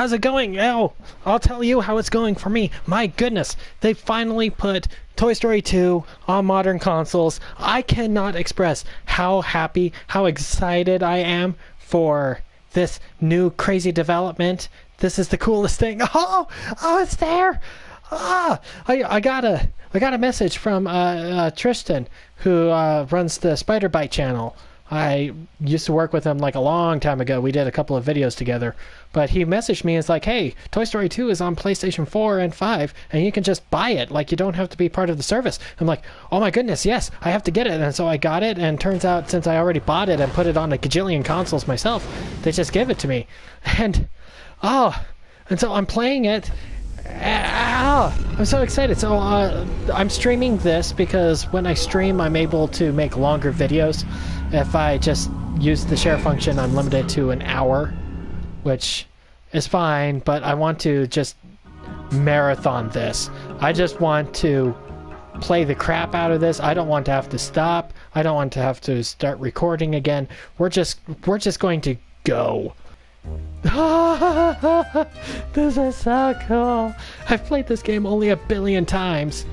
how's it going? Oh, I'll tell you how it's going for me. My goodness, they finally put Toy Story 2 on modern consoles. I cannot express how happy, how excited I am for this new crazy development. This is the coolest thing. Oh, it's there. I got a message from Tristan, who runs the Spider Bite channel. I used to work with him like a long time ago. We did a couple of videos together. But he messaged me and is like, hey, Toy Story 2 is on PlayStation 4 and 5, and you can just buy it. Like, you don't have to be part of the service. I'm like, oh my goodness, yes, I have to get it. And so I got it, and turns out since I already bought it and put it on a gajillion consoles myself, they just gave it to me. And so I'm playing it. I'm so excited. So I'm streaming this because when I stream, I'm able to make longer videos. If I just use the share function, I'm limited to an hour, which is fine, but I want to just marathon this. I just want to play the crap out of this. I don't want to have to stop. I don't want to have to start recording again. We're just going to go. This is so cool. I've played this game only 1 billion times,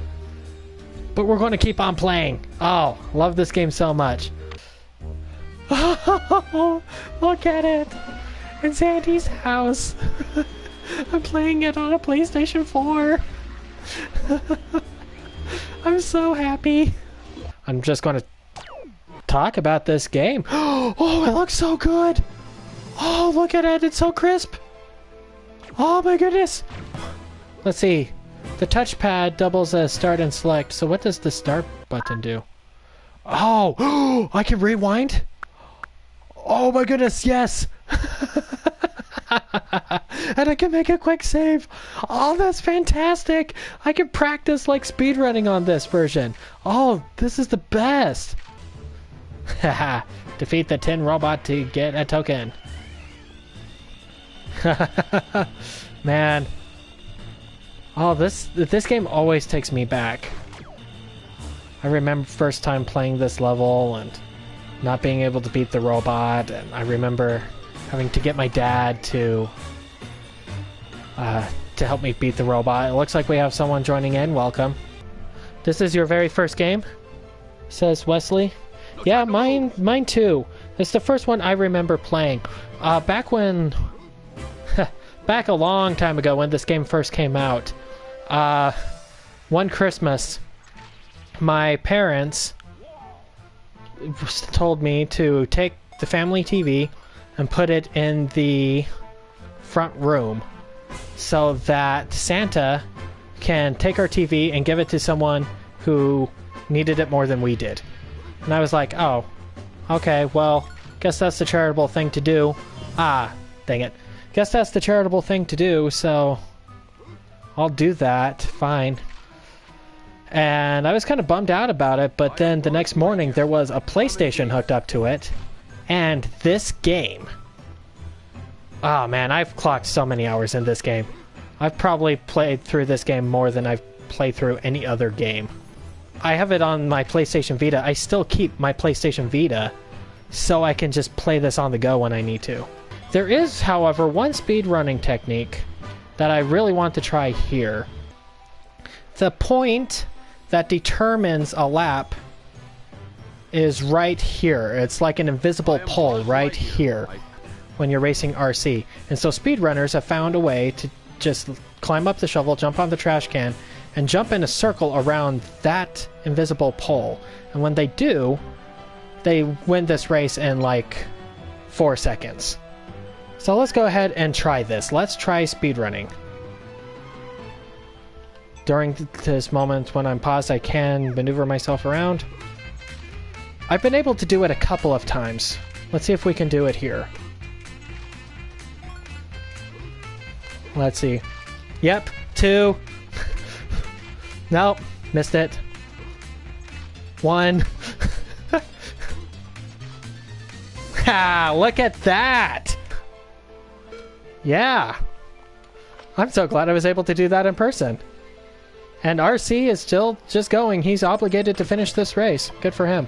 but we're going to keep on playing. Oh, love this game so much. Look at it. It's Andy's house. I'm playing it on a PlayStation 4. I'm so happy. I'm just going to talk about this game. Oh, it looks so good. Oh, look at it. It's so crisp. Oh my goodness. Let's see. The touchpad doubles as start and select. So what does the start button do? Oh, I can rewind? Oh my goodness, yes. And I can make a quick save. Oh, that's fantastic. I can practice like speedrunning on this version. Oh, this is the best. Haha. Defeat the tin robot to get a token. Man. Oh, this game always takes me back. I remember first time playing this level and not being able to beat the robot, and I remember having to get my dad to help me beat the robot. It looks like we have someone joining in. Welcome. This is your very first game? Says Wesley. Yeah, mine too. It's the first one I remember playing. Back when... back a long time ago when this game first came out. One Christmas, my parents told me to take the family TV and put it in the front room so that Santa can take our TV and give it to someone who needed it more than we did. And I was like, oh, okay, well, guess that's the charitable thing to do. Ah, dang it. Guess that's the charitable thing to do, so I'll do that, fine. And I was kind of bummed out about it, but then the next morning there was a PlayStation hooked up to it, and this game. Oh man, I've clocked so many hours in this game. I've probably played through this game more than I've played through any other game. I have it on my PlayStation Vita. I still keep my PlayStation Vita so I can just play this on the go when I need to. There is, however, one speedrunning technique that I really want to try here. The point that determines a lap is right here. It's like an invisible pole right here when you're racing RC. And so speedrunners have found a way to just climb up the shovel, jump on the trash can, and jump in a circle around that invisible pole. And when they do, they win this race in like 4 seconds. So let's go ahead and try this. Let's try speedrunning. During this moment when I'm paused, I can maneuver myself around. I've been able to do it a couple of times. Let's see if we can do it here. Let's see. Yep, 2. Nope, missed it. 1. Ha! Look at that! Yeah. I'm so glad I was able to do that in person. And RC is still just going. He's obligated to finish this race. Good for him.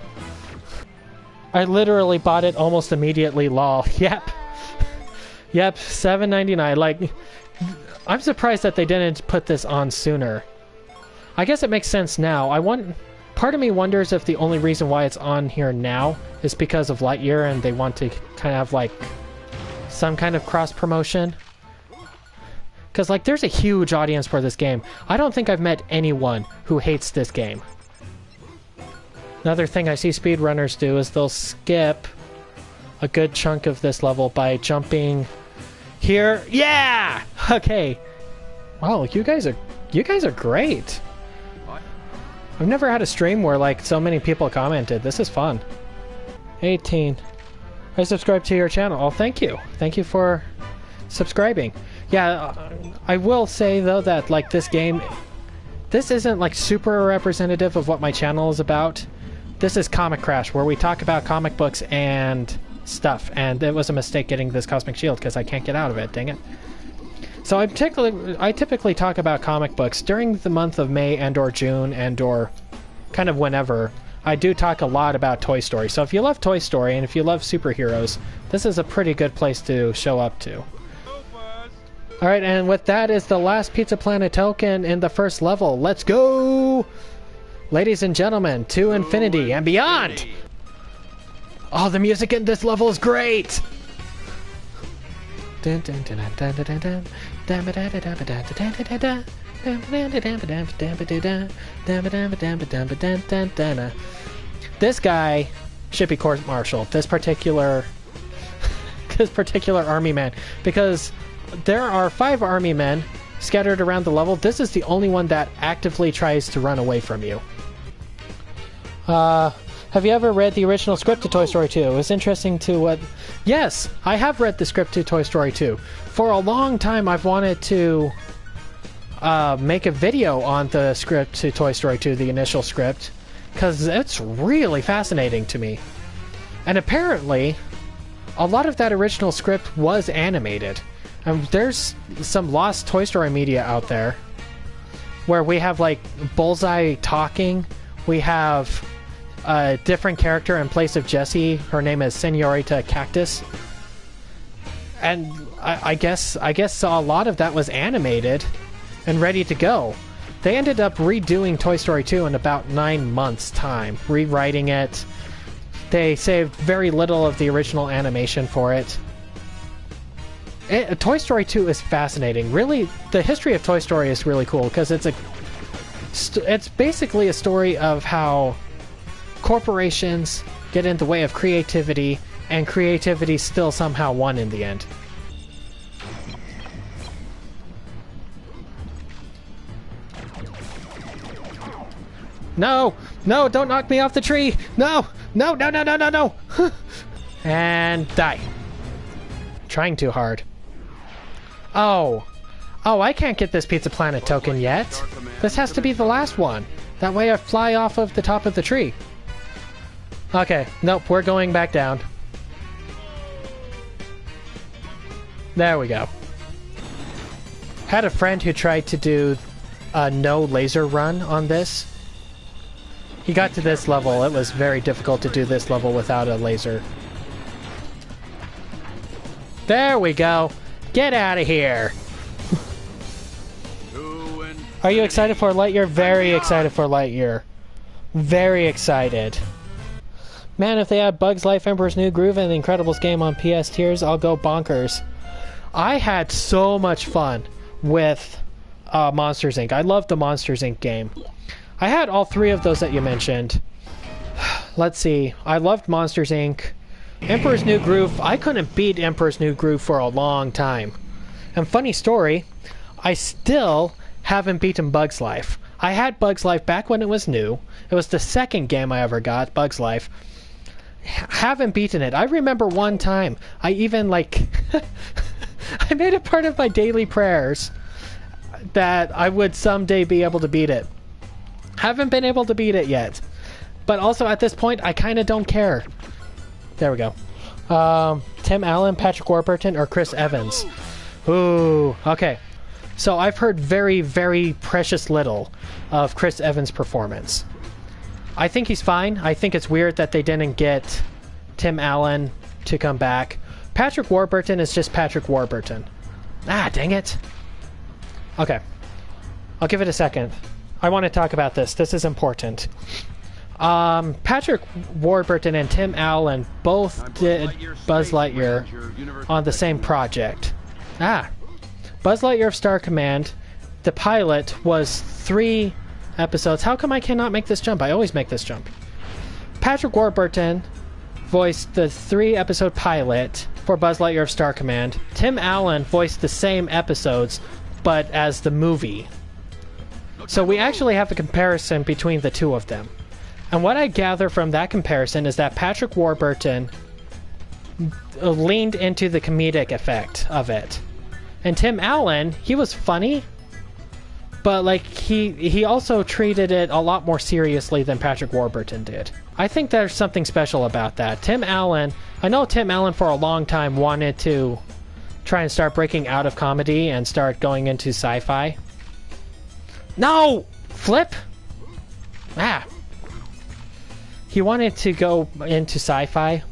I literally bought it almost immediately, lol. Yep. Yep, $7.99. Like, I'm surprised that they didn't put this on sooner. I guess it makes sense now. Part of me wonders if the only reason why it's on here now is because of Lightyear and they want to kind of have like some kind of cross promotion. Because like there's a huge audience for this game. I don't think I've met anyone who hates this game. Another thing I see speedrunners do is they'll skip a good chunk of this level by jumping here. Yeah! Okay. Wow, you guys are great. I've never had a stream where like so many people commented. This is fun. 18. I subscribed to your channel. Oh, thank you. Thank you for subscribing. Yeah, I will say though that like this game, this isn't like super representative of what my channel is about. This is Comic Crash, where we talk about comic books and stuff, and it was a mistake getting this cosmic shield because I can't get out of it, dang it. So I typically talk about comic books during the month of May and or June and or kind of whenever. I do talk a lot about Toy Story, so if you love Toy Story and if you love superheroes, this is a pretty good place to show up to. Alright, and with that is the last Pizza Planet token in the first level. Let's go! Ladies and gentlemen, to infinity and beyond! Oh, the music in this level is great! This guy should be court-martialed. This particular army man, because there are 5 army men scattered around the level. This is the only one that actively tries to run away from you. Have you ever read the original script to Toy Story 2? It was interesting to what... Yes, I have read the script to Toy Story 2. For a long time, I've wanted to make a video on the script to Toy Story 2, the initial script, because it's really fascinating to me. And apparently, a lot of that original script was animated. And there's some lost Toy Story media out there where we have, like, Bullseye talking. We have a different character in place of Jessie. Her name is Senorita Cactus. And I guess a lot of that was animated and ready to go. They ended up redoing Toy Story 2 in about 9 months' time, rewriting it. They saved very little of the original animation for it. Toy Story 2 is fascinating. Really, the history of Toy Story is really cool because it's basically a story of how corporations get in the way of creativity, and creativity still somehow won in the end. No! No, don't knock me off the tree! No! No, no, no, no, no, no! And die. Trying too hard. Oh. Oh, I can't get this Pizza Planet token yet. This has to be the last one. That way I fly off of the top of the tree. Okay, nope, we're going back down. There we go. Had a friend who tried to do a no laser run on this. He got to this level. It was very difficult to do this level without a laser. There we go. Get out of here. Are you excited for Lightyear? Very excited for Lightyear. Very excited. Man, if they add Bugs Life, Emperor's New Groove, and the Incredibles game on PS tiers, I'll go bonkers. I had so much fun with Monsters, Inc. I loved the Monsters, Inc. game. I had all 3 of those that you mentioned. Let's see. I loved Monsters, Inc. Emperor's New Groove. I couldn't beat Emperor's New Groove for a long time. And funny story, I still haven't beaten Bugs Life. I had Bugs Life back when it was new. It was the second game I ever got, Bugs Life. Haven't beaten it. I remember one time, I even like... I made it part of my daily prayers that I would someday be able to beat it. Haven't been able to beat it yet. But also at this point, I kind of don't care. There we go. Tim Allen, Patrick Warburton, or Chris Evans? Ooh, okay. So I've heard very, very precious little of Chris Evans' performance. I think he's fine. I think it's weird that they didn't get Tim Allen to come back. Patrick Warburton is just Patrick Warburton. Ah, dang it. Okay. I'll give it a second. I want to talk about this. This is important. Patrick Warburton and Tim Allen both did Buzz Lightyear on the same project. Buzz Lightyear of Star Command, the pilot was 3 episodes. How come I cannot make this jump? I always make this jump. Patrick Warburton voiced the 3-episode pilot for Buzz Lightyear of Star Command. Tim Allen voiced the same episodes, but as the movie. So we actually have a comparison between the two of them. And what I gather from that comparison is that Patrick Warburton leaned into the comedic effect of it. And Tim Allen, he was funny, but like he also treated it a lot more seriously than Patrick Warburton did. I think there's something special about that. Tim Allen, I know Tim Allen for a long time wanted to try and start breaking out of comedy and start going into sci-fi. No! Flip? He wanted to go into sci-fi.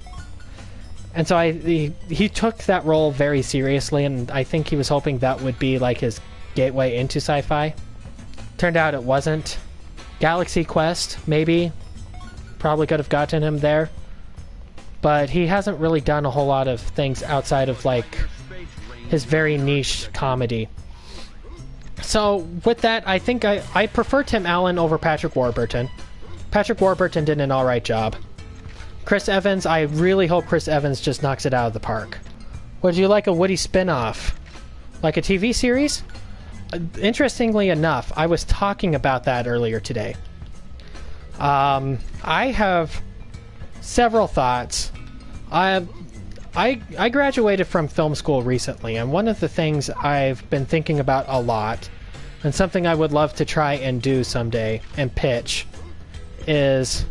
And so he took that role very seriously, and I think he was hoping that would be like his gateway into sci-fi. Turned out it wasn't. Galaxy Quest, maybe. Probably could have gotten him there. But he hasn't really done a whole lot of things outside of like his very niche comedy. So with that, I think I prefer Tim Allen over Patrick Warburton. Patrick Warburton did an alright job. Chris Evans, I really hope Chris Evans just knocks it out of the park. Would you like a Woody spin-off? Like a TV series? Interestingly enough, I was talking about that earlier today. I have several thoughts. I graduated from film school recently, and one of the things I've been thinking about a lot, and something I would love to try and do someday and pitch, is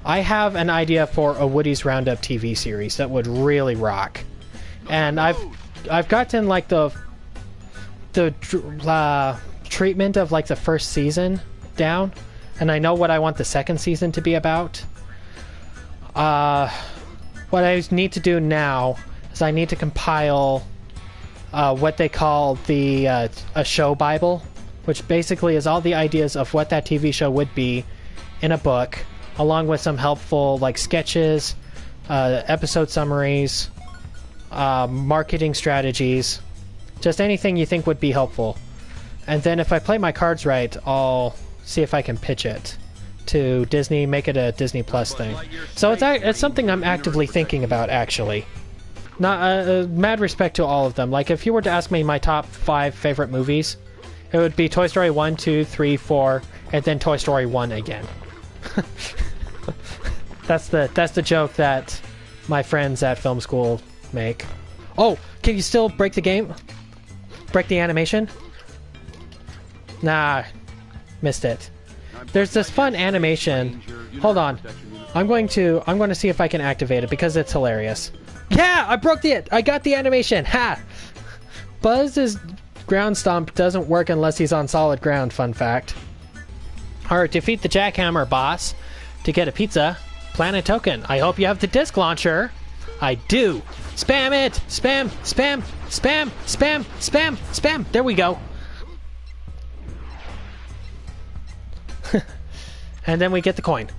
I have an idea for a Woody's Roundup TV series that would really rock. And I've gotten like the treatment of like the first season down, and I know what I want the second season to be about. What I need to do now is I need to compile what they call a show Bible, which basically is all the ideas of what that TV show would be in a book, along with some helpful like sketches, episode summaries, marketing strategies, just anything you think would be helpful. And then if I play my cards right, I'll see if I can pitch it to Disney, make it a Disney Plus thing. So it's something I'm actively thinking about, actually. Not mad respect to all of them. Like, if you were to ask me my top 5 favorite movies, it would be Toy Story 1, 2, 3, 4, and then Toy Story 1 again. That's the joke that my friends at film school make. Oh, can you still break the game? Break the animation? Nah, missed it. There's this fun animation. Hold on. I'm going to see if I can activate it because it's hilarious. Yeah, I got the animation. Ha! Buzz's ground stomp doesn't work unless he's on solid ground, fun fact. Alright, defeat the jackhammer boss to get a pizza. Plan a token. I hope you have the disc launcher. I do. Spam it! Spam! Spam! Spam! Spam! Spam! Spam! There we go. And then we get the coin.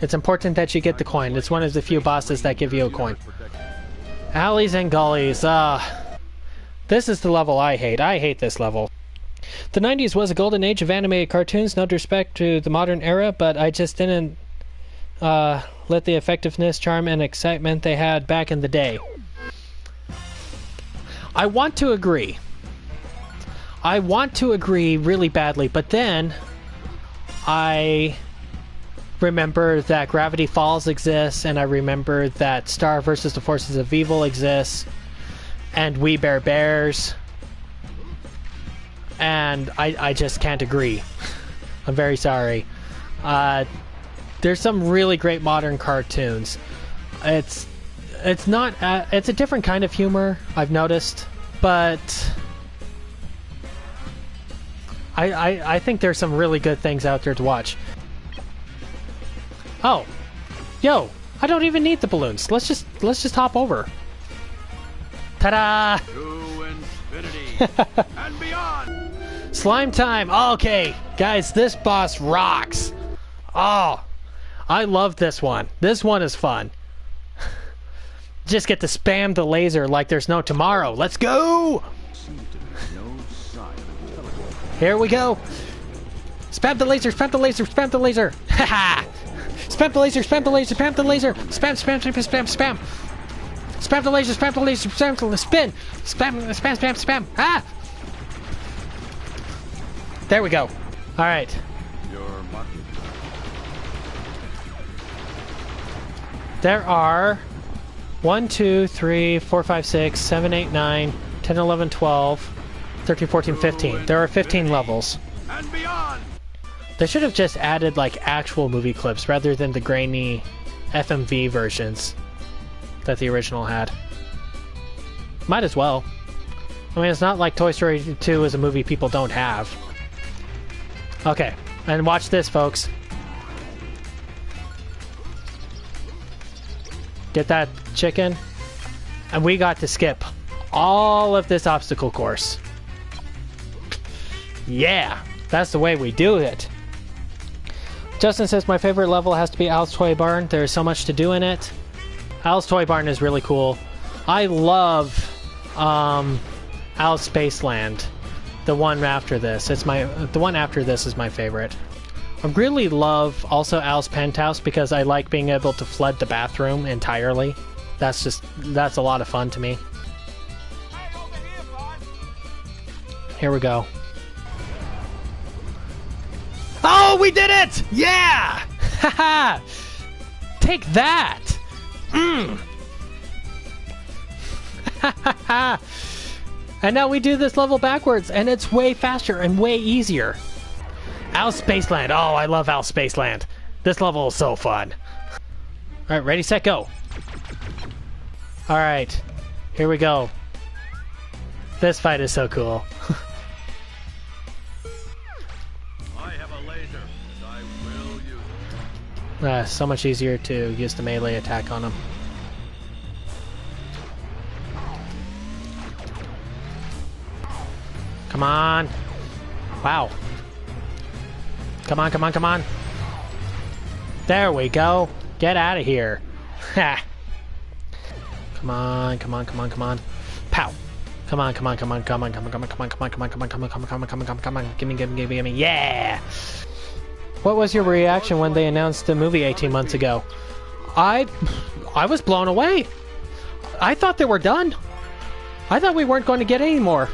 It's important that you get the coin. It's one of the few bosses that give you a coin. Alleys and gullies. This is the level I hate. I hate this level. The 90s was a golden age of animated cartoons, no disrespect to the modern era, but I just didn't let the effectiveness, charm, and excitement they had back in the day. I want to agree. I want to agree really badly, but then I remember that Gravity Falls exists, and I remember that Star vs. the Forces of Evil exists, and We Bare Bears, and I just can't agree. I'm very sorry. There's some really great modern cartoons. It's not it's a different kind of humor, I've noticed, but I think there's some really good things out there to watch. Oh, yo, I don't even need the balloons. Let's just hop over. Ta-da! To infinity and beyond. Slime time! Okay, guys, this boss rocks! Oh, I love this one. This one is fun. Just get to spam the laser like there's no tomorrow. Let's go! Here we go! Spam the laser, spam the laser, spam the laser! Haha! Spam the laser, spam the laser, spam the laser! Spam, spam, spam, spam, spam! Spam the laser, spam the laser, spam the spin! Spam, spam, spam, spam! Ah! There we go. Alright. There are 1, 2, 3, 4, 5, 6, 7, 8, 9, 10, 11, 12, 13, 14, 15. There are 15 levels. And beyond. They should have just added like actual movie clips rather than the grainy FMV versions that the original had. Might as well. I mean, it's not like Toy Story 2 is a movie people don't have. Okay, and watch this, folks. Get that chicken. And we got to skip all of this obstacle course. Yeah, that's the way we do it. Justin says my favorite level has to be Al's Toy Barn. There's so much to do in it. Al's Toy Barn is really cool. I love Al's Spaceland. The one after this. The one after this is my favorite. I really love also Al's Penthouse because I like being able to flood the bathroom entirely. That's a lot of fun to me. Here we go. Oh, we did it! Yeah! Haha! Take that! And now we do this level backwards, and it's way faster and way easier. Al's Spaceland. Oh, I love Al's Spaceland. This level is so fun. Alright, ready, set, go. Alright, here we go. This fight is so cool. I have a laser, and I will use it. So much easier to use the melee attack on him. Come on. Wow. Come on, come on, come on. There we go. Get out of here. Ha. Come on, come on, come on, come on. Pow. Come on, come on, come on, come on, come on, come on, come on, come on, come on, come on, come on, come on, come on, come on, come on. Gimme, gimme, gimme, gimme. Yeah. What was your reaction when they announced the movie 18 months ago? I was blown away. I thought they were done. I thought we weren't going to get any more.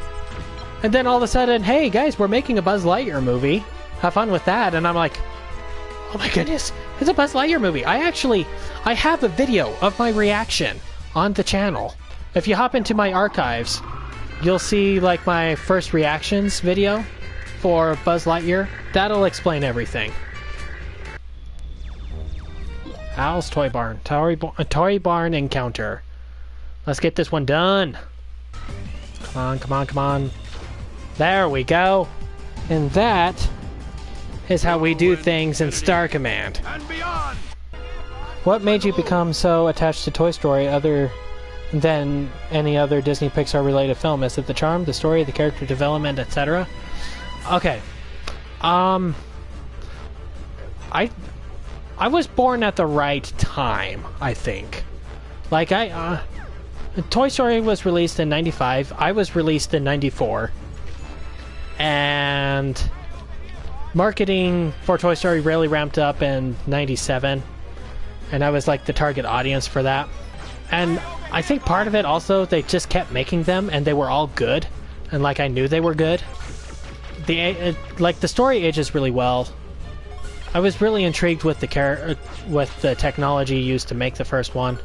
And then all of a sudden, hey guys, we're making a Buzz Lightyear movie. Have fun with that. And I'm like, oh my goodness, it's a Buzz Lightyear movie. I have a video of my reaction on the channel. If you hop into my archives, you'll see like my first reactions video for Buzz Lightyear. That'll explain everything. Al's Toy Barn. Toy Barn encounter. Let's get this one done. Come on, come on, come on. There we go. And that is how we do things in Star Command. And beyond. What made you become so attached to Toy Story other than any other Disney Pixar related film? Is it the charm, the story, the character development, etc.? Okay. I was born at the right time, I think. Like Toy Story was released in 95. I was released in 94. And marketing for Toy Story really ramped up in 97. And I was like the target audience for that. And I think part of it also, they just kept making them and they were all good. And like I knew they were good. The story ages really well. I was really intrigued with the technology used to make the first one.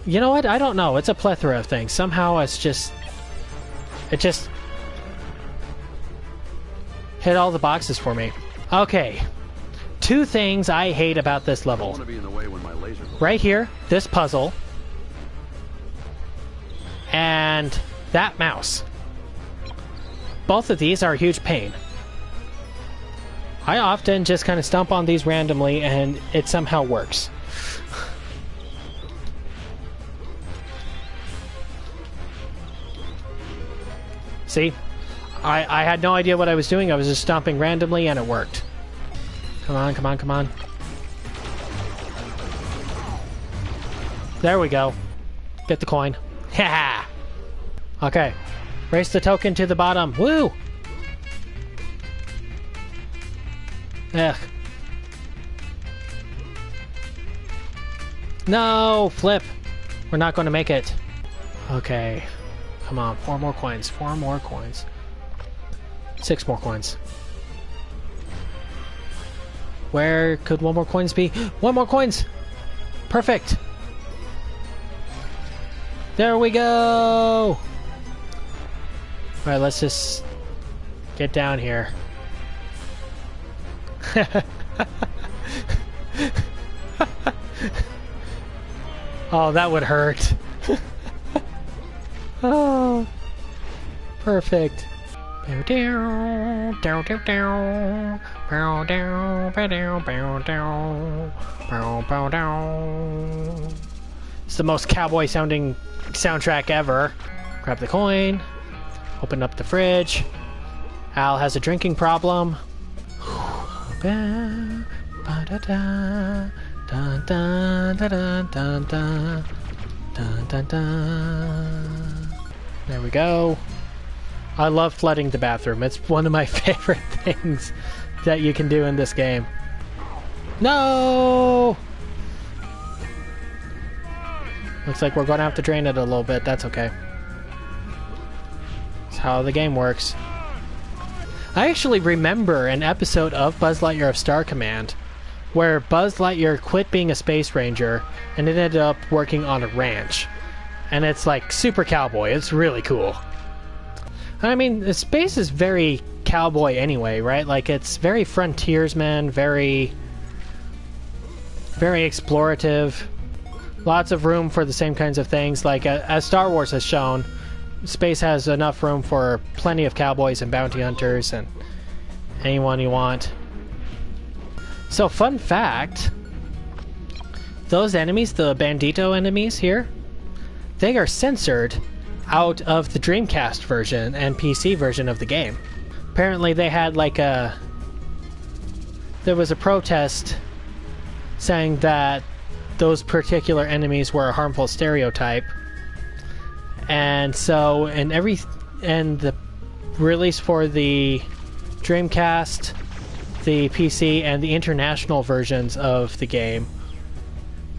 You know what? I don't know. It's a plethora of things. Somehow it just hit all the boxes for me. Okay. 2 things I hate about this level. Right here, this puzzle. And that mouse. Both of these are a huge pain. I often just kind of stomp on these randomly and it somehow works. See? I had no idea what I was doing. I was just stomping randomly and it worked. Come on, come on, come on. There we go. Get the coin. Ha! Okay. Race the token to the bottom. Woo! Ugh. No! Flip! We're not going to make it. Okay. Come on. 4 more coins. 4 more coins. 6 more coins. Where could 1 more coins be? 1 more coins! Perfect! There we go! Alright, let's just get down here. Oh, that would hurt. Oh, perfect. It's the most cowboy sounding soundtrack ever. Grab the coin. Open up the fridge. Al has a drinking problem. There we go. I love flooding the bathroom. It's one of my favorite things that you can do in this game. No! Looks like we're going to have to drain it a little bit. That's okay. That's how the game works. I actually remember an episode of Buzz Lightyear of Star Command where Buzz Lightyear quit being a space ranger and it ended up working on a ranch. And it's like super cowboy. It's really cool. I mean, the space is very cowboy anyway, right? Like, it's very frontiersman, very explorative. Lots of room for the same kinds of things. Like, as Star Wars has shown, space has enough room for plenty of cowboys and bounty hunters and anyone you want. So, fun fact, those enemies, the Bandito enemies here, they are censored out of the Dreamcast version and PC version of the game. Apparently they had like there was a protest saying that those particular enemies were a harmful stereotype. And so and the release for the Dreamcast, the PC, and the international versions of the game,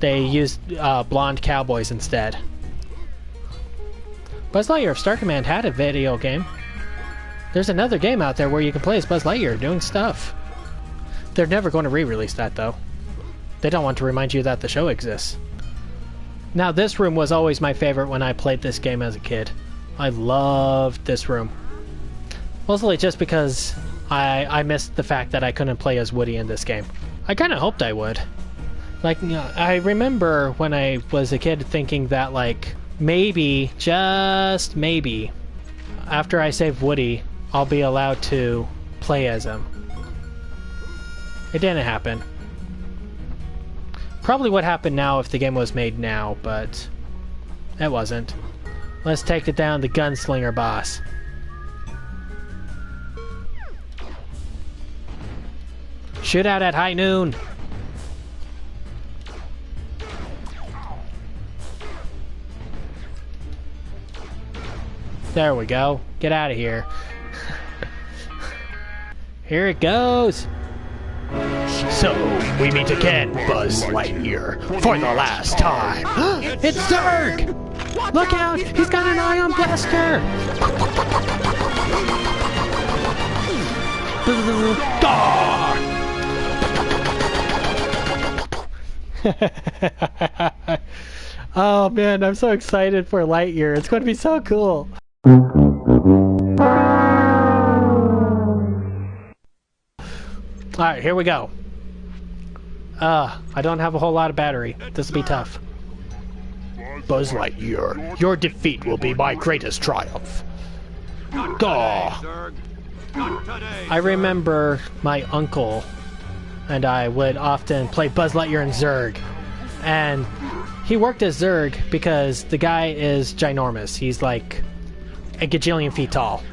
they used blonde cowboys instead. Buzz Lightyear of Star Command had a video game. There's another game out there where you can play as Buzz Lightyear doing stuff. They're never going to re-release that, though. They don't want to remind you that the show exists. Now, this room was always my favorite when I played this game as a kid. I loved this room. Mostly just because I missed the fact that I couldn't play as Woody in this game. I kind of hoped I would. Like, I remember when I was a kid thinking that, like, maybe, just maybe, after I save Woody, I'll be allowed to play as him. It didn't happen. Probably would happen now if the game was made now, but it wasn't. Let's take it down the gunslinger boss. Shootout at high noon! There we go. Get out of here. Here it goes! So, we meet again, Buzz Lightyear, for the last time. It's Zurg! Look out! He's got an ion blaster! Oh man, I'm so excited for Lightyear. It's going to be so cool. Alright, here we go. I don't have a whole lot of battery. This will be tough. Buzz Lightyear, your defeat will be my greatest triumph. Gah! I remember my uncle and I would often play Buzz Lightyear and Zurg. And he worked as Zurg because the guy is ginormous. He's like a gajillion feet tall.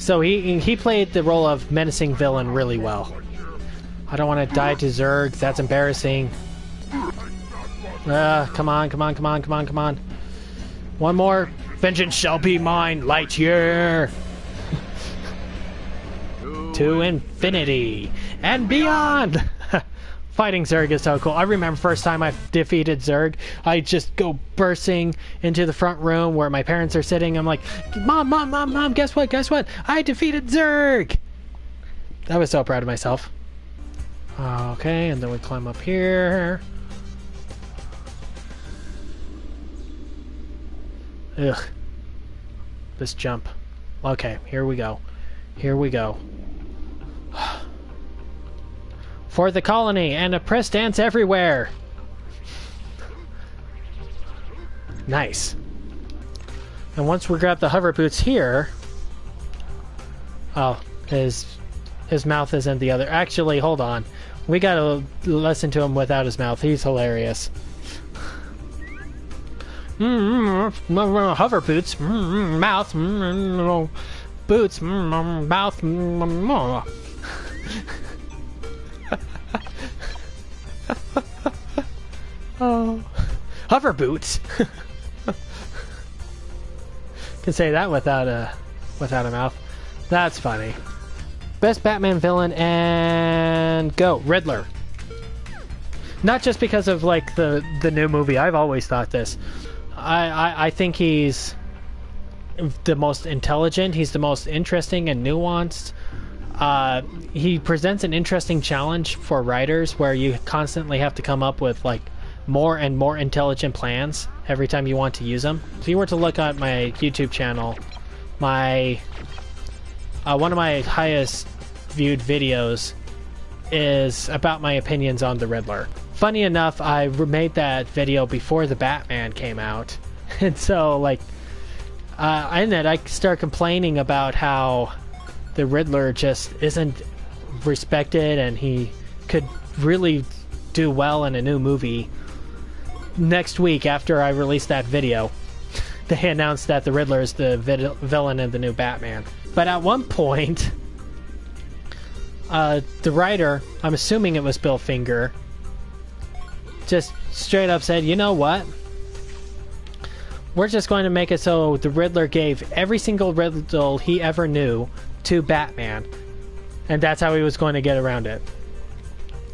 So he played the role of menacing villain really well. I don't want to die to Zurg. That's embarrassing. Come on, come on, come on, come on, come on. One more. Vengeance shall be mine, Lightyear. To infinity and beyond. Fighting Zurg is so cool. I remember first time I defeated Zurg, I just go bursting into the front room where my parents are sitting. I'm like, Mom, Mom, Mom, Mom, guess what? Guess what? I defeated Zurg! I was so proud of myself. Okay, and then we climb up here. Ugh. This jump. Okay, here we go. Here we go. For the colony and a press dance everywhere. Nice. And once we grab the hover boots here, oh, his mouth is in the other. Actually, hold on. We gotta listen to him without his mouth. He's hilarious. Hover boots, mouth, boots, mouth. Oh, hover boots. Can say that without a mouth. That's funny. Best Batman villain, and go Riddler. Not just because of like the new movie. I've always thought this. I think he's the most intelligent. He's the most interesting and nuanced. He presents an interesting challenge for writers where you constantly have to come up with like more and more intelligent plans every time you want to use them. If you were to look at my YouTube channel, my one of my highest viewed videos is about my opinions on the Riddler. Funny enough, I made that video before the Batman came out, and so like in it I start complaining about how the Riddler just isn't respected and he could really do well in a new movie. Next week, after I released that video, they announced that the Riddler is the villain in the new Batman. But at one point, the writer, I'm assuming it was Bill Finger, just straight up said, you know what? We're just going to make it so the Riddler gave every single riddle he ever knew to Batman. And that's how he was going to get around it.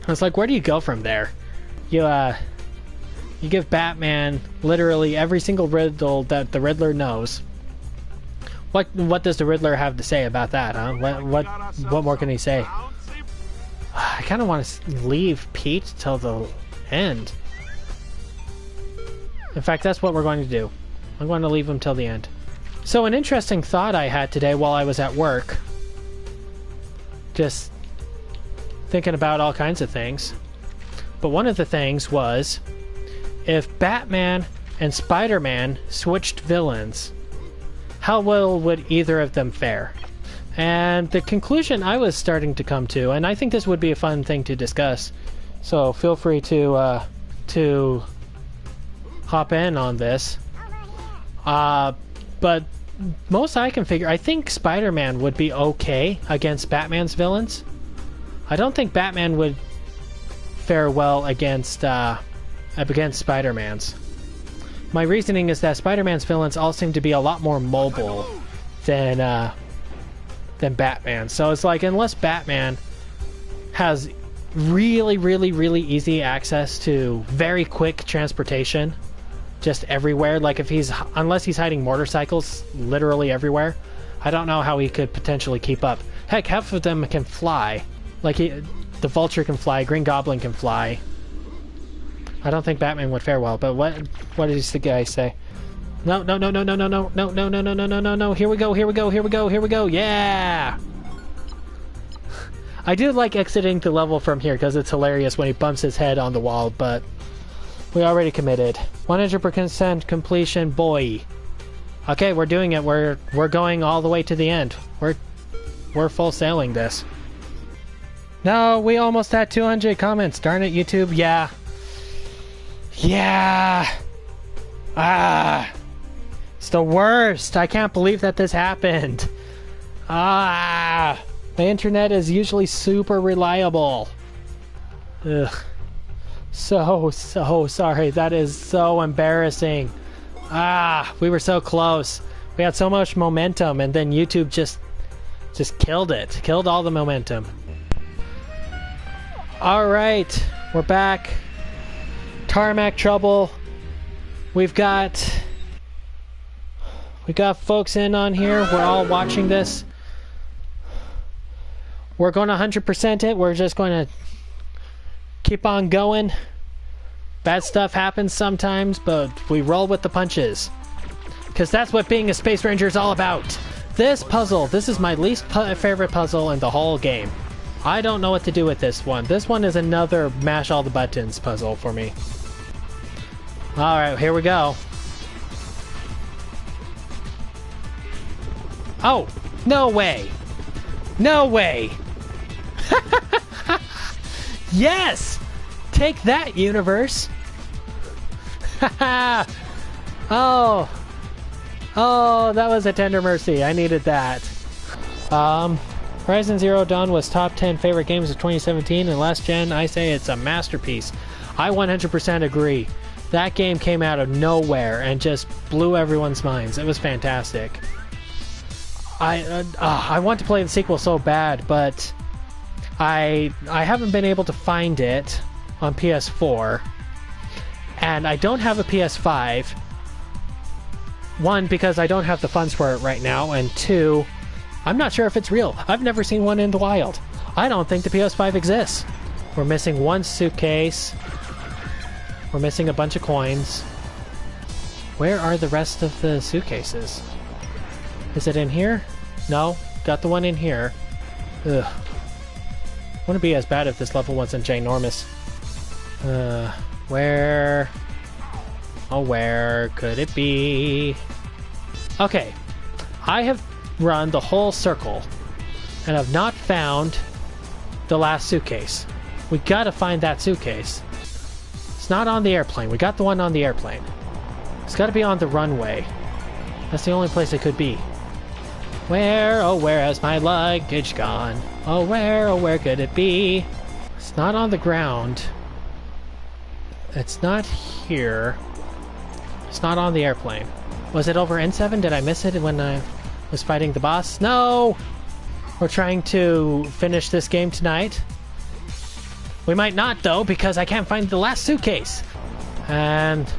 I was like, where do you go from there? You give Batman literally every single riddle that the Riddler knows. What does the Riddler have to say about that, huh? What more can he say? I kind of want to leave Pete till the end. In fact, that's what we're going to do. I'm going to leave him till the end. So an interesting thought I had today while I was at work, just thinking about all kinds of things. But one of the things was, if Batman and Spider-Man switched villains, how well would either of them fare? And the conclusion I was starting to come to, and I think this would be a fun thing to discuss, so feel free to hop in on this. But most I can figure, I think Spider-Man would be okay against Batman's villains. I don't think Batman would fare well against Spider-Man's. My reasoning is that Spider-Man's villains all seem to be a lot more mobile than Batman. So it's like, unless Batman has really, really, really easy access to very quick transportation just everywhere, like unless he's hiding motorcycles literally everywhere, I don't know how he could potentially keep up. Heck, half of them can fly. Like the Vulture can fly, Green Goblin can fly. I don't think Batman would fare well, but what does the guy say? No, no, no, no, no, no, no, no, no, no, no, no, no, no, no. Here we go, here we go, here we go, here we go. Yeah! I do like exiting the level from here because it's hilarious when he bumps his head on the wall, but we already committed. 100% completion, boy. Okay, we're doing it. We're going all the way to the end. We're full sailing this. No, we almost had 200 comments. Darn it, YouTube. Yeah. Yeah. It's the worst. I can't believe that this happened. Ah! My internet is usually super reliable. Ugh. So sorry. That is so embarrassing. Ah! We were so close. We had so much momentum, and then YouTube just killed it. Killed all the momentum. Alright. We're back. Tarmac trouble. We got folks in on here. We're all watching this. We're going to 100% it. We're just going to keep on going. Bad stuff happens sometimes, but we roll with the punches. Because that's what being a Space Ranger is all about. This puzzle, this is my least favorite puzzle in the whole game. I don't know what to do with this one. This one is another mash all the buttons puzzle for me. Alright, here we go. Oh, no way. No way. Yes! Take that, universe. Oh. Oh, that was a tender mercy. I needed that. Horizon Zero Dawn was top 10 favorite games of 2017, and last gen, I say it's a masterpiece. I 100% agree. That game came out of nowhere and just blew everyone's minds. It was fantastic. I want to play the sequel so bad, but I haven't been able to find it on PS4, and I don't have a PS5. One, because I don't have the funds for it right now, and two, I'm not sure if it's real. I've never seen one in the wild. I don't think the PS5 exists. We're missing one suitcase. We're missing a bunch of coins. Where are the rest of the suitcases? Is it in here? No. Got the one in here. Ugh. Wouldn't be as bad if this level wasn't ginormous. Where? Oh, where could it be? Okay. I have run the whole circle and have not found the last suitcase. We gotta find that suitcase. It's not on the airplane. We got the one on the airplane. It's gotta be on the runway. That's the only place it could be. Where, oh where has my luggage gone? Oh where could it be? It's not on the ground. It's not here. It's not on the airplane. Was it over N7? Did I miss it when I was fighting the boss? No! We're trying to finish this game tonight. We might not, though, because I can't find the last suitcase. And...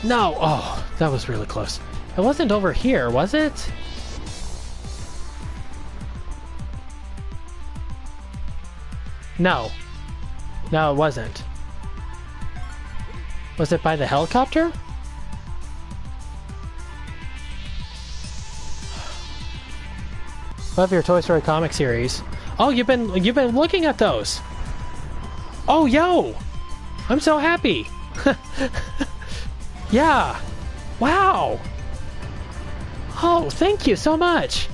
no! Oh, that was really close. It wasn't over here, was it? No. No, it wasn't. Was it by the helicopter? Love your Toy Story comic series. Oh, you've been looking at those. Oh, yo! I'm so happy. Yeah. Wow. Oh, thank you so much.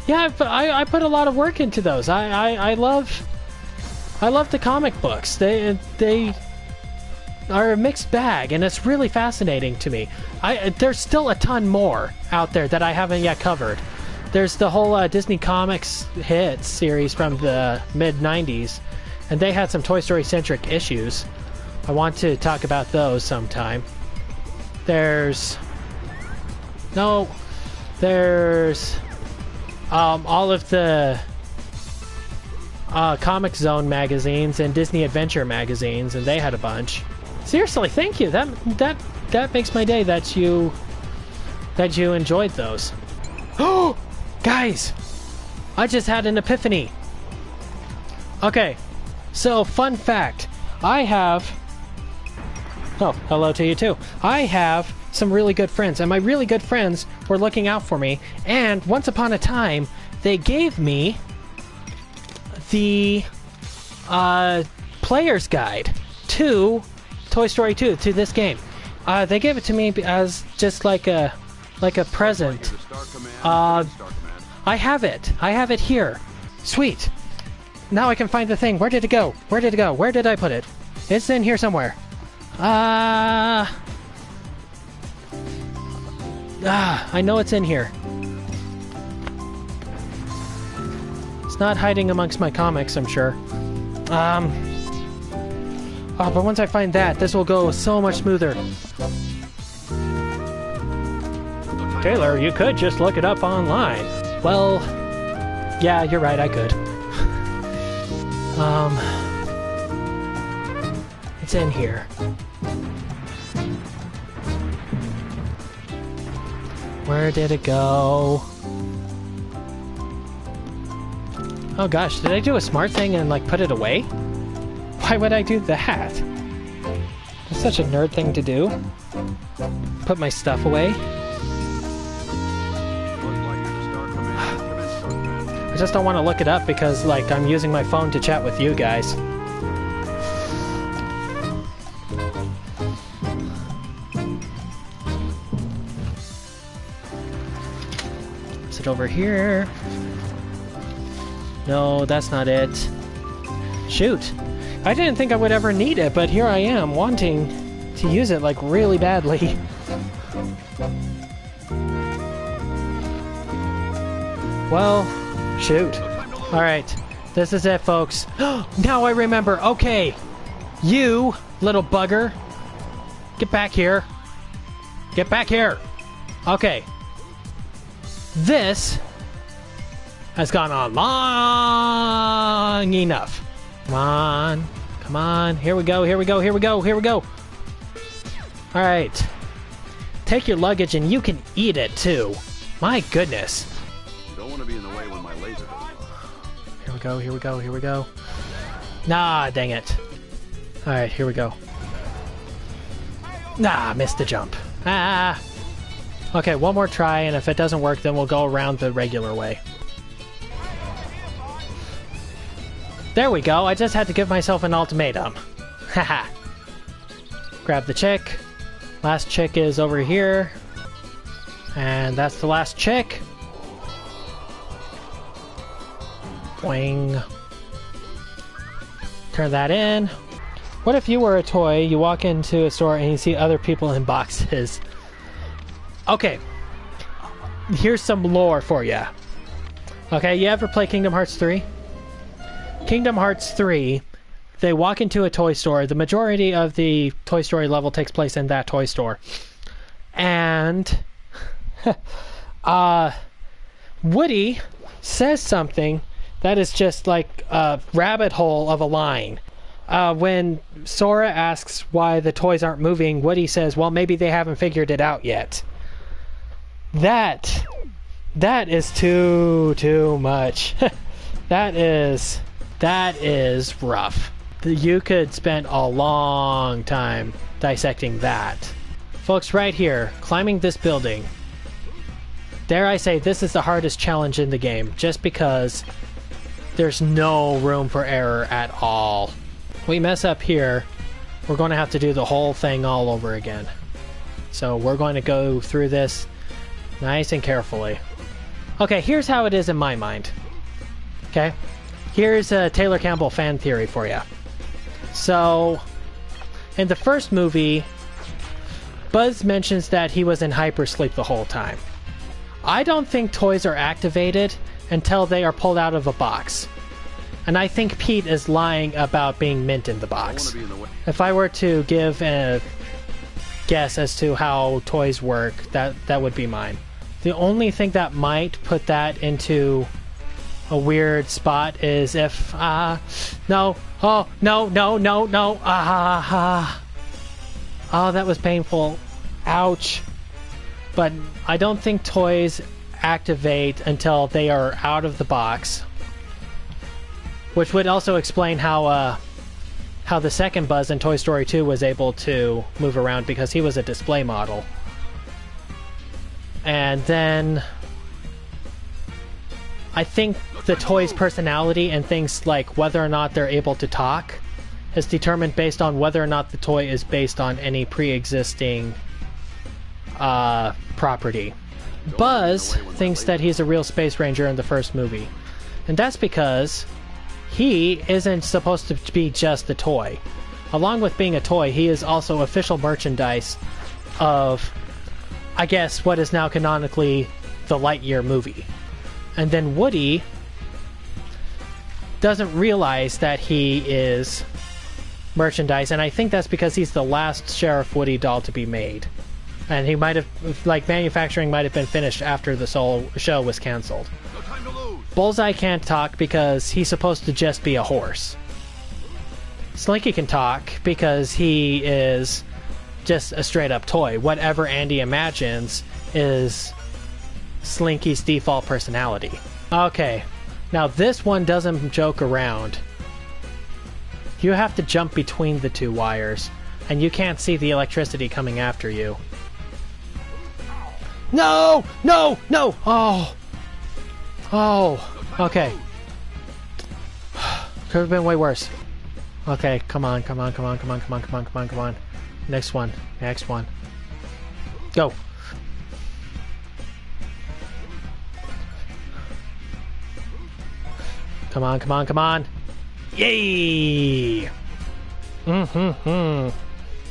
Yeah, I put a lot of work into those. I love the comic books. They are a mixed bag, and it's really fascinating to me. There's still a ton more out there that I haven't yet covered. There's the whole Disney Comics hits series from the mid-90s, and they had some Toy Story-centric issues. I want to talk about those sometime. There's all of the Comic Zone magazines and Disney Adventure magazines, and they had a bunch. Seriously, thank you. That makes my day that you enjoyed those. Oh, guys, I just had an epiphany. Okay, so fun fact, I have. Oh, hello to you too. I have some really good friends, and my really good friends were looking out for me. And once upon a time, they gave me the player's guide to Toy Story 2, to this game. They gave it to me as just like a present. I have it. I have it here. Sweet. Now I can find the thing. Where did it go? Where did it go? Where did I put it? It's in here somewhere. I know it's in here. It's not hiding amongst my comics, I'm sure. Oh, but once I find that, this will go so much smoother. Taylor, you could just look it up online. Well, yeah, you're right, I could. It's in here. Where did it go? Oh gosh, did I do a smart thing and like put it away? Why would I do that? That's such a nerd thing to do. Put my stuff away. I just don't want to look it up because like I'm using my phone to chat with you guys. Is it over here? No, that's not it. Shoot. I didn't think I would ever need it, but here I am, wanting to use it, like, really badly. Well, shoot. Alright, this is it, folks. Now I remember. Okay. You, little bugger. Get back here. Get back here. Okay. This has gone on long enough. Come on. Come on. Here we go. Here we go. Here we go. Here we go. Alright. Take your luggage and you can eat it too. My goodness. You don't want to be in the way when my laser goes off. Here we go. Here we go. Here we go. Nah, dang it. Alright, here we go. Nah, missed the jump. Ah. Okay, one more try, and if it doesn't work, then we'll go around the regular way. There we go, I just had to give myself an ultimatum. Haha. Grab the chick. Last chick is over here. And that's the last chick. Boing. Turn that in. What if you were a toy, you walk into a store and you see other people in boxes? Okay. Here's some lore for you. Okay, you ever play Kingdom Hearts 3? Kingdom Hearts 3, they walk into a toy store. The majority of the Toy Story level takes place in that toy store. And Woody says something that is just like a rabbit hole of a line. When Sora asks why the toys aren't moving, Woody says, well, maybe they haven't figured it out yet. That is too much. That is rough. You could spend a long time dissecting that. Folks, right here, climbing this building. Dare I say, this is the hardest challenge in the game, just because there's no room for error at all. We mess up here, we're going to have to do the whole thing all over again. So we're going to go through this nice and carefully. Okay, here's how it is in my mind. Okay? Here's a Taylor Campbell fan theory for you. So, in the first movie, Buzz mentions that he was in hypersleep the whole time. I don't think toys are activated until they are pulled out of a box. And I think Pete is lying about being mint in the box. If I were to give a guess as to how toys work, that would be mine. The only thing that might put that into a weird spot is if no, oh no, oh, that was painful, ouch. But I don't think toys activate until they are out of the box, which would also explain how the second Buzz in Toy Story 2 was able to move around, because he was a display model. And then I think the toy's personality and things like whether or not they're able to talk is determined based on whether or not the toy is based on any pre-existing property. Buzz thinks that he's a real space ranger in the first movie, and that's because he isn't supposed to be just a toy. Along with being a toy, he is also official merchandise of, I guess, what is now canonically the Lightyear movie. And then Woody doesn't realize that he is merchandise, and I think that's because he's the last Sheriff Woody doll to be made. And he might have, like, manufacturing might have been finished after the show was canceled. No time to lose. Bullseye can't talk because he's supposed to just be a horse. Slinky can talk because he is just a straight-up toy. Whatever Andy imagines is Slinky's default personality. Okay, now this one doesn't joke around. You have to jump between the two wires, and you can't see the electricity coming after you. No! No! No! Oh! Oh! Okay. Could have been way worse. Okay, come on, come on, come on, come on, come on, come on, come on, come on. Next one. Next one. Go! Come on, come on, come on! Yay!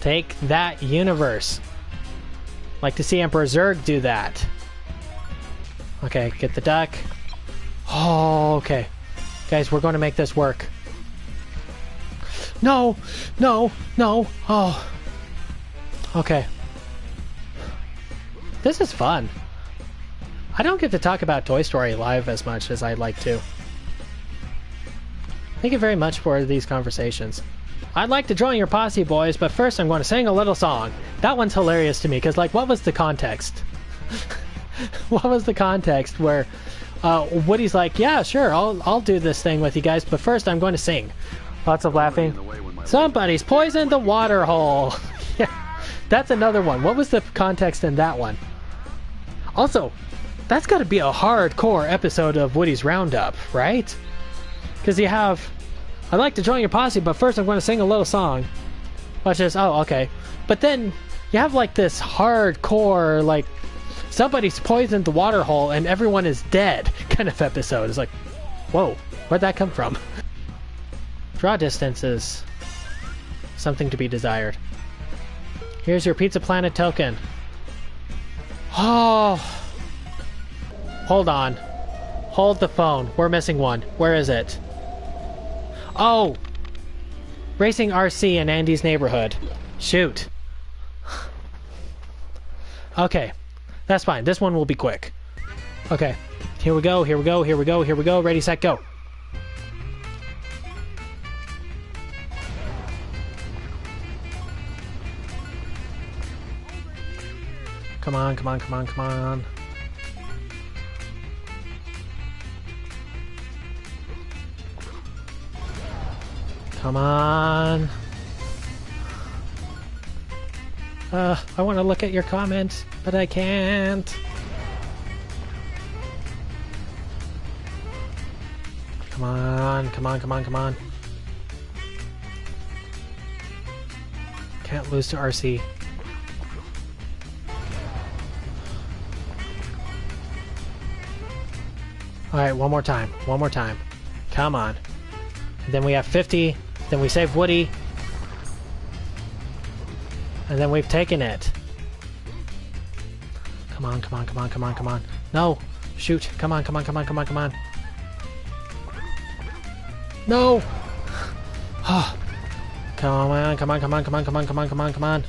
Take that, universe. Like to see Emperor Zurg do that. Okay, get the duck. Oh, okay. Guys, we're going to make this work. No! No! No! Oh. Okay. This is fun. I don't get to talk about Toy Story live as much as I'd like to. Thank you very much for these conversations. I'd like to join your posse, boys, but first I'm going to sing a little song. That one's hilarious to me, because, like, what was the context? What was the context where Woody's like, yeah, sure, I'll do this thing with you guys, but first I'm going to sing. Lots of laughing. Somebody's poisoned the water hole. Yeah, that's another one. What was the context in that one? Also, that's got to be a hardcore episode of Woody's Roundup, right? Because you have, I'd like to join your posse, but first I'm going to sing a little song. Which is, oh, okay. But then you have like this hardcore, like, somebody's poisoned the water hole and everyone is dead kind of episode. It's like, whoa, where'd that come from? Draw distance is something to be desired. Here's your Pizza Planet token. Oh. Hold on. Hold the phone. We're missing one. Where is it? Oh! Racing RC in Andy's neighborhood. Shoot. Okay. That's fine. This one will be quick. Okay. Here we go, here we go, here we go, here we go. Ready, set, go. Come on, come on, come on, come on. Come on. I want to look at your comments, but I can't. Come on, come on, come on, come on. Can't lose to RC. Alright, one more time. One more time. Come on. And then we have 50. Then we save Woody. And then we've taken it. Come on, come on, come on, come on, come on. No! Shoot. Come on, come on, come on, come on, come on. No! Oh. Come on, come on, come on, come on, come on, come on, come on, come on.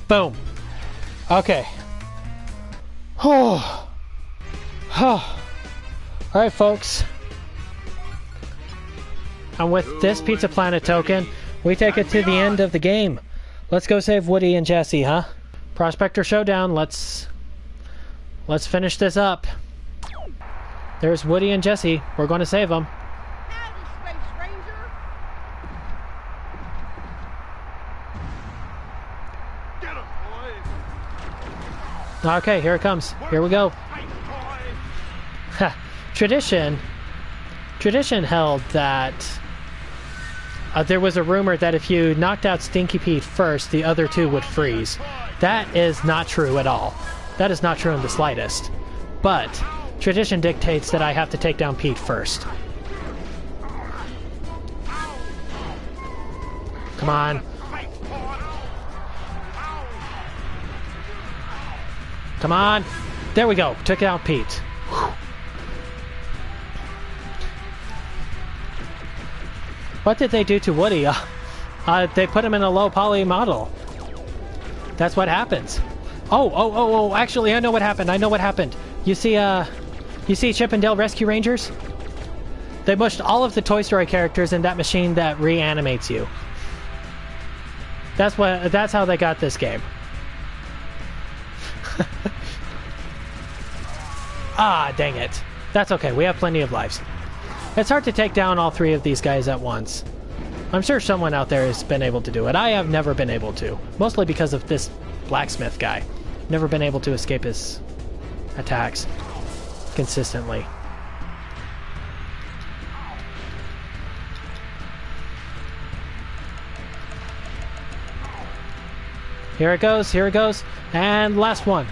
Boom. Okay. Oh. Oh. Alright, folks. And with this Pizza Planet token, we take it to the end of the game. Let's go save Woody and Jesse, huh? Prospector Showdown, let's finish this up. There's Woody and Jesse. We're going to save them. Howdy, Space Ranger. Get him, boys. Okay, here it comes. Here we go. Fight, boys. Ha. Tradition held that there was a rumor that if you knocked out Stinky Pete first, the other two would freeze. That is not true at all. That is not true in the slightest. But tradition dictates that I have to take down Pete first. Come on. Come on. There we go. Took out Pete. Whew. What did they do to Woody? They put him in a low poly model. That's what happens. Oh, actually, I know what happened. You see Chip and Dale Rescue Rangers? They mushed all of the Toy Story characters in that machine that reanimates you. That's how they got this game. Ah, dang it. That's okay, we have plenty of lives. It's hard to take down all three of these guys at once. I'm sure someone out there has been able to do it. I have never been able to. Mostly because of this blacksmith guy. Never been able to escape his attacks consistently. Here it goes, and last one.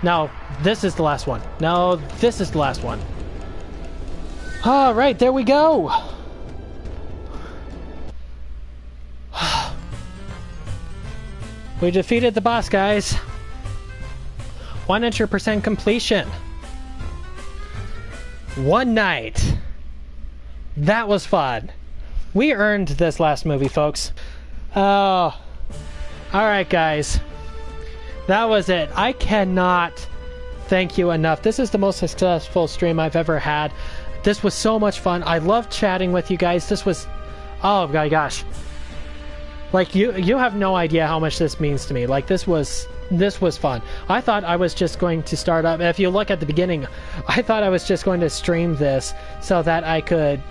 No, this is the last one. No, this is the last one. Alright, there we go! We defeated the boss, guys. 100% completion. One night. That was fun. We earned this last movie, folks. Oh. Alright, guys. That was it. I cannot thank you enough. This is the most successful stream I've ever had. This was so much fun. I loved chatting with you guys. This was... oh my gosh. Like, you have no idea how much this means to me. Like, this was fun. I thought I was just going to start up... if you look at the beginning, I thought I was just going to stream this so that I could,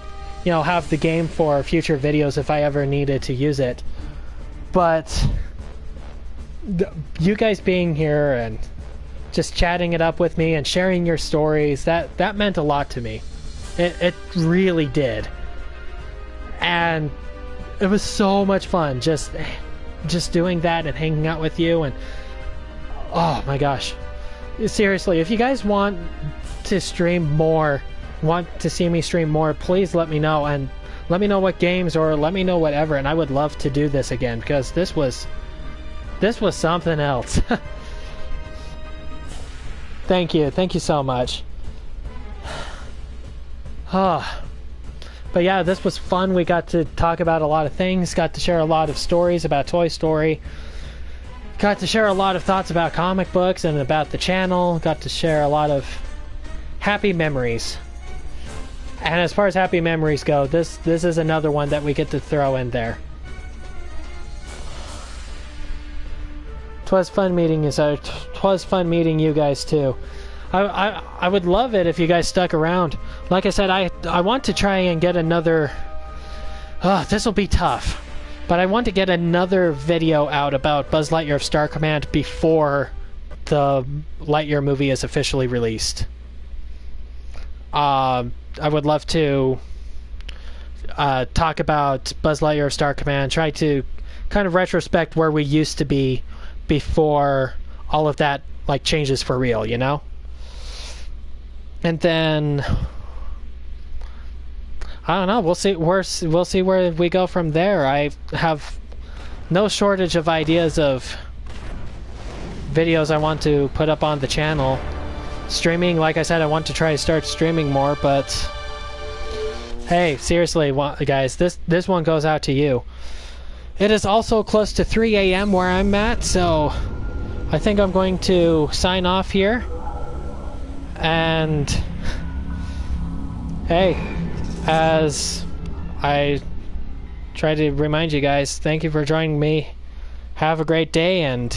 you know, have the game for future videos if I ever needed to use it. But... you guys being here and just chatting it up with me and sharing your stories, that meant a lot to me. It really did. And it was so much fun just doing that and hanging out with you. And oh my gosh, seriously, if you guys want to stream more, want to see me stream more, please let me know, and let me know what games, or let me know whatever, and I would love to do this again, because this was something else. Thank you so much. But yeah, this was fun. We got to talk about a lot of things, got to share a lot of stories about Toy Story, got to share a lot of thoughts about comic books and about the channel, got to share a lot of happy memories. And as far as happy memories go, this is another one that we get to throw in there. Twas fun meeting you, so twas fun meeting you guys too. I would love it if you guys stuck around. Like I said, I want to try and get another... this will be tough. But I want to get another video out about Buzz Lightyear of Star Command before the Lightyear movie is officially released. I would love to talk about Buzz Lightyear of Star Command, try to kind of retrospect where we used to be before all of that like changes for real, you know? And then I don't know, we'll see where we go from there. I have no shortage of ideas of videos I want to put up on the channel. Streaming, like I said, I want to try to start streaming more, but hey, seriously, guys, this one goes out to you. It is also close to 3 a.m. where I'm at, so I think I'm going to sign off here. And hey, as I try to remind you guys, thank you for joining me. Have a great day, and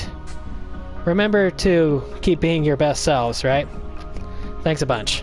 remember to keep being your best selves, right? Thanks a bunch.